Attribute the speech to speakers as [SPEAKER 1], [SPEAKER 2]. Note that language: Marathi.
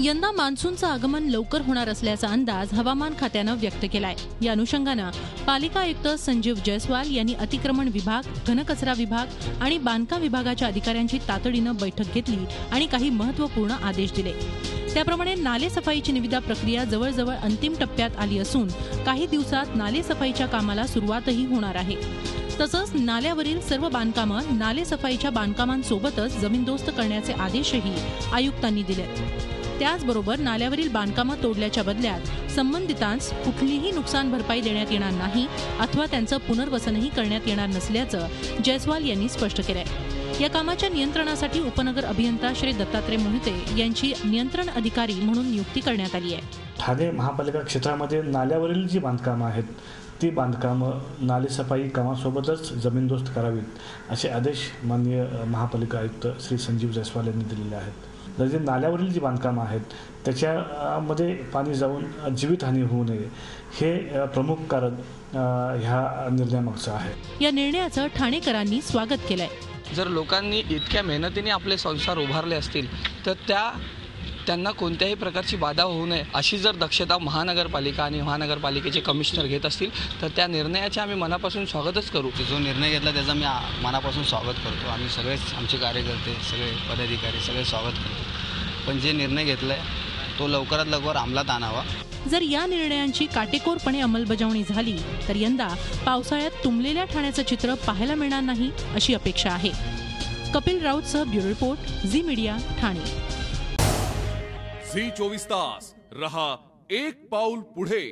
[SPEAKER 1] यंदा मान्सूनचं आगमन लवकर होणार असल्याचा अंदाज हवामान खात्यानं व्यक्त केलाय। या अनुषंगानं पालिका आयुक्त संजीव जयस्वाल यांनी अतिक्रमण विभाग, घनकचरा विभाग आणि बांधकाम विभागाच्या अधिकाऱ्यांची तातडीनं बैठक घेतली आणि काही महत्त्वपूर्ण आदेश दिले। त्याप्रमाणे नाले सफाईची निविदा प्रक्रिया जवळजवळ अंतिम टप्प्यात आली असून काही दिवसात नाले सफाईच्या कामाला सुरुवातही होणार आहे। तसंच नाल्यावरील सर्व बांधकामं नाले सफाईच्या बांधकामांसोबतच जमीनदोस्त करण्याचे आदेशही आयुक्तांनी दिलेत। त्याचबरोबर नाल्यावरील बांधकामं तोडल्याच्या बदल्यात संबंधितांस कुठलीही नुकसान भरपाई देण्यात येणार नाही अथवा त्यांचं पुनर्वसनही करण्यात येणार नसल्याचं जयस्वाल यांनी स्पष्ट केलंय। या कामाच्या नियंत्रणासाठी उपनगर अभियंता श्री दत्तात्रय मोहिते यांची नियंत्रण अधिकारी म्हणून नियुक्ती करण्यात आली आहे।
[SPEAKER 2] ठाणे महापालिका क्षेत्रामध्ये नाल्यावरील जी बांधकामं आहेत ती बांधकामं नालेसफाई कामासोबतच जमीनदोस्त करावीत असे आदेश माननीय महापालिका आयुक्त श्री संजीव जयस्वाल यांनी दिलेले आहेत। तर जे नाल्यावरील जी बांधकामं आहेत त्याच्यामध्ये पाणी जाऊन जीवितहानी होऊ नये हे प्रमुख कारण ह्या निर्णयामागचं आहे।
[SPEAKER 1] या निर्णयाचं ठाणेकरांनी स्वागत केलंय।
[SPEAKER 3] जर लोकांनी इतक्या मेहनतीने आपले संसार उभारले असतील तर त्यांना कोणत्याही प्रकारची बाधा होऊ नये अशी जर दक्षता महानगरपालिका आणि महानगरपालिकेचे कमिशनर घेत असतील तर त्या निर्णयाचे आम्ही मनापासून स्वागतच करू।
[SPEAKER 4] जो निर्णय घेतला त्याचा मी मनापासून स्वागत करतो। आम्ही सगळेच आमचे कार्यकर्ते सगळे पदाधिकारी सगळे स्वागत करतो, पण जे निर्णय घेतलाय तो लवकरात लवकर अंमलात आणावा।
[SPEAKER 1] जर या निर्णयांची काटेकोरपणे अंमलबजावणी झाली तर यंदा पावसाळ्यात तुंबलेल्या ठाण्याचं चित्र पाहायला मिळणार नाही अशी अपेक्षा आहे। कपिल राऊतसह bureau report, Zee media, Thane.
[SPEAKER 5] Zee 24 तास रहा एक पाऊल पुढे।